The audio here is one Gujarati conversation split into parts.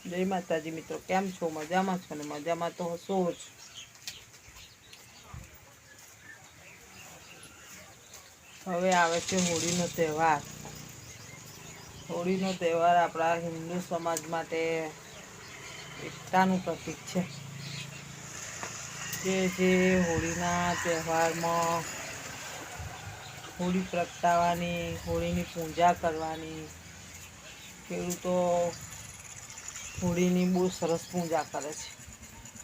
જય માતાજી મિત્રો, કેમ છો? મજામાં છો ને? મજામાં તો હશો જ. હવે આવે છે હોળીનો તહેવાર. હોળીનો તહેવાર આપણા હિન્દુ સમાજ માટે એકતાનું પ્રતીક છે. કે જે હોળીના તહેવારમાં હોળી પ્રગટાવવાની, હોળીની પૂજા કરવાની. ખેડૂતો હોળીની બહુ સરસ પૂજા કરે છે.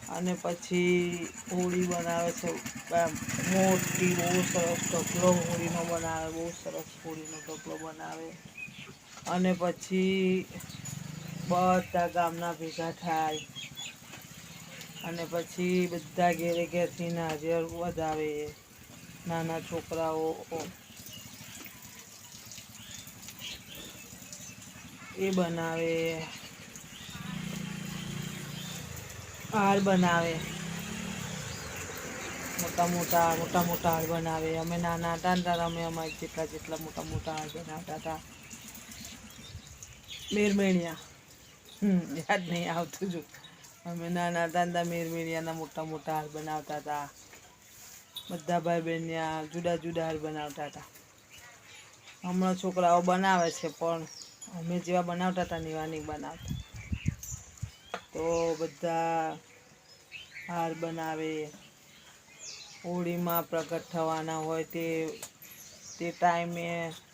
અને પછી હોળી બનાવે છે. મોટી બહુ સરસ ઢગલો હોળીનો બનાવે, બહુ સરસ હોળીનો ઢગલો બનાવે. અને પછી બધા ગામના ભેગા થાય. અને પછી બધા ઘેરે ઘેરથી નારિયેળ વધાવે. નાના છોકરાઓ એ બનાવે, હાર બનાવે. મોટા મોટા હાર બનાવે. અમે નાના હતા ને ત્યારે અમે અમારી જેટલા મોટા હાર બનાવતા હતા. મેરમેણિયા યાદ નહીં આવતું જો. અમે નાના હતા ને ત્યારે મેરમેણિયાના મોટા હાર બનાવતા હતા. બધા ભાઈ બહેન જુદા જુદા હાર બનાવતા હતા. હમણાં છોકરાઓ બનાવે છે, પણ અમે જેવા બનાવતા હતા ને એવા નહીં બનાવતા. તો બધા હાર બનાવે. હોળીમાં પ્રગટ થવાના હોય તે ટાઈમે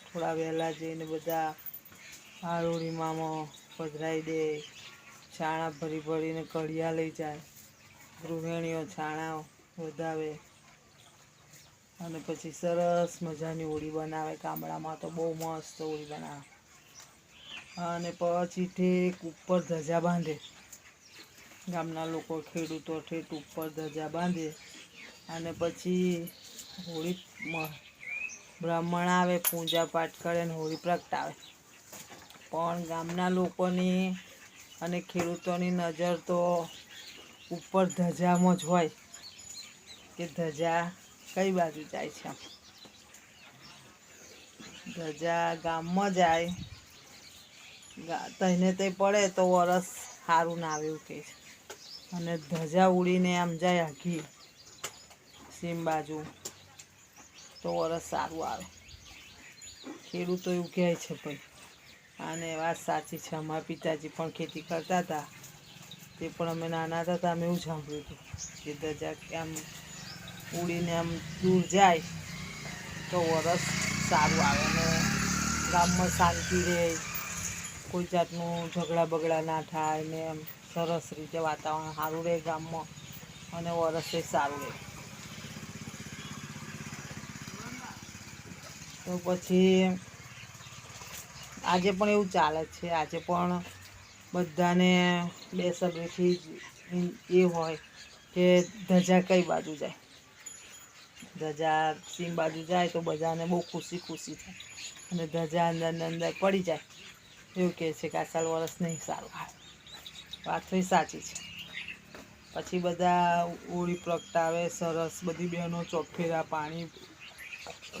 થોડા વહેલા જઈને બધા હાર હોળીમાં પધરાવી દે. છાણા ભરી ભરીને કળિયા લઈ જાય. ગૃહિણીઓ છાણા વધાવે. અને પછી સરસ મજાની હોળી બનાવે. ગામડામાં તો બહુ મસ્ત હોળી બનાવે. અને પછી ઠેક ઉપર ધજા બાંધે. ગામના લોકો ખેડૂતો ઠેઠ ઉપર ધજા બાંધે. અને પછી હોળી બ્રાહ્મણ આવે, પૂજા પાઠ કરે ને હોળી પ્રગટાવે. પણ ગામના લોકોની અને ખેડૂતોની નજર તો ઉપર ધજામાં જ હોય કે ધજા કઈ બાજુ જાય છે. ધજા ગામમાં જાય. તઈને તઈ પડે તો વરસ સારું ના આવે એવું કહે છે. અને ધજા ઉડીને આમ જાય આખી સીમ બાજુ તો વરસ સારું આવે. ખેડૂતો એવું કહે છે ભાઈ. અને વાત સાચી છે. અમારા પિતાજી પણ ખેતી કરતા હતા. તે પણ અમે નાના હતા તો અમે એવું સાંભળ્યું હતું કે ધજા આમ ઉડીને આમ દૂર જાય તો વરસ સારું આવે. અને ગામમાં શાંતિ રહે. કોઈ જાતનું ઝઘડા બગડા ના થાય ને એમ સરસ રીતે વાતાવરણ સારું રહે ગામમાં. અને વરસે સારું રહે. તો પછી આજે પણ એવું ચાલે છે. આજે પણ બધાને બેસબરીથી એ હોય કે ધજા કઈ બાજુ જાય. ધજા સીમ બાજુ જાય તો બધાને બહુ ખુશી થાય. અને ધજા અંદર ને અંદર પડી જાય એવું કહે છે કે આ સાલ વરસ નહીં સારું આવે. વાત તો સાચી છે. પછી બધા હોળી પ્રગટાવે. સરસ બધી બહેનો ચોફેરા પાણી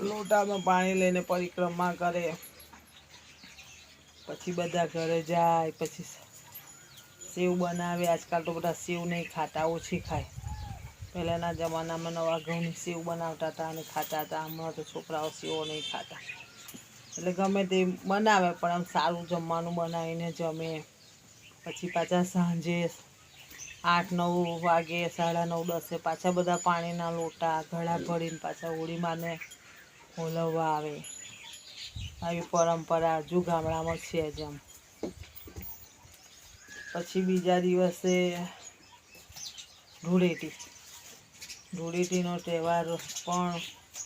લોટામાં પાણી લઈને પરિક્રમા કરે. પછી બધા ઘરે જાય. પછી સેવ બનાવે. આજકાલ તો બધા સેવ નહીં ખાતા, ઓછી ખાય. પહેલાંના જમાનામાં નવા ઘઉંની સેવ બનાવતા હતા અને ખાતા હતા. હમણાં તો છોકરાઓ સેવ નહીં ખાતા. એટલે ગમે તે બનાવે પણ આમ સારું જમવાનું બનાવીને જમે. પછી પાછા સાંજે 8-9 વાગે, 9:30-10 પાછા બધા પાણીના લોટા ઘડા ભરીને પાછા હોળીમાને ઓલવવા આવે. આવી પરંપરા હજુ ગામડામાં છે જ એમ. પછી બીજા દિવસે ધૂળેટીનો તહેવાર પણ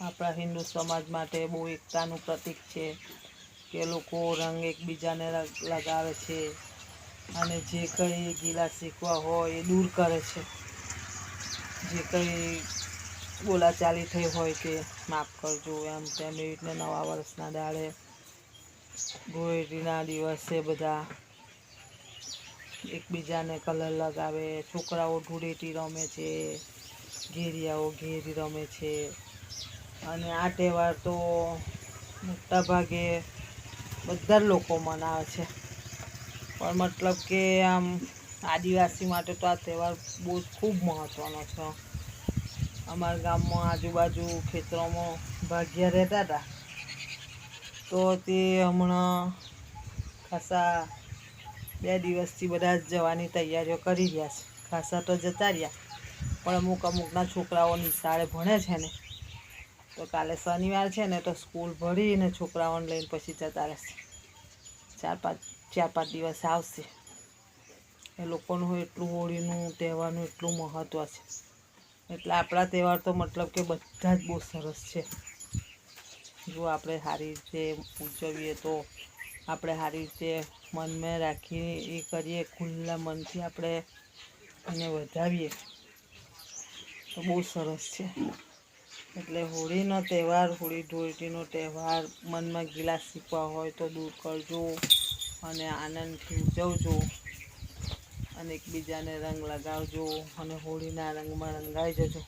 આપણા હિન્દુ સમાજ માટે બહુ એકતાનું પ્રતીક છે. કે લોકો રંગ એકબીજાને લગાવે છે. અને જે કંઈ ગીલા શીખવા હોય એ દૂર કરે છે. જે કંઈ બોલાચાલી થઈ હોય કે માફ કરજો એમ તેમ એવી રીતના નવા વર્ષના દાડે ધૂળેટીના દિવસે બધા એકબીજાને કલર લગાવે. છોકરાઓ ધૂળેટી રમે છે. ઘેરિયાઓ ઘેરી રમે છે. અને આ તહેવાર તો મોટા ભાગે બધા જ લોકો મનાવે છે. પણ મતલબ કે આમ આદિવાસી માટે તો આ તહેવાર બહુ જ ખૂબ મહત્ત્વનો છે. અમારા ગામમાં આજુબાજુ ખેતરોમાં ભાગ્યા રહેતા હતા, તો તે હમણાં ખાસા 2 દિવસથી બધા જવાની તૈયારીઓ કરી રહ્યા છે. ખાસા તો જતા રહ્યા, પણ અમુકના છોકરાઓ નિશાળે ભણે છે ને, તો કાલે શનિવાર છે ને, તો સ્કૂલ ભરીને છોકરાઓને લઈને પછી જતા રહેશે. 4-5 દિવસ આવશે. એ લોકોનું એટલું હોળીનું તહેવારનું એટલું મહત્ત્વ છે. એટલે આપણા તહેવાર તો મતલબ કે બધા જ બહુ સરસ છે. જો આપણે સારી રીતે ઉજવીએ તો, આપણે સારી રીતે મનમાં રાખીને એ કરીએ, ખુલ્લા મનથી આપણે એને વધાવીએ તો બહુ સરસ છે. એટલે હોળીનો તહેવાર, હોળી ધૂળેટીનો તહેવાર, મનમાં ગિલા શીખવા હોય તો દૂર કરજો અને આનંદથી ઉજવજો અને એકબીજાને રંગ લગાવજો અને હોળીના રંગમાં રંગાઈ જજો.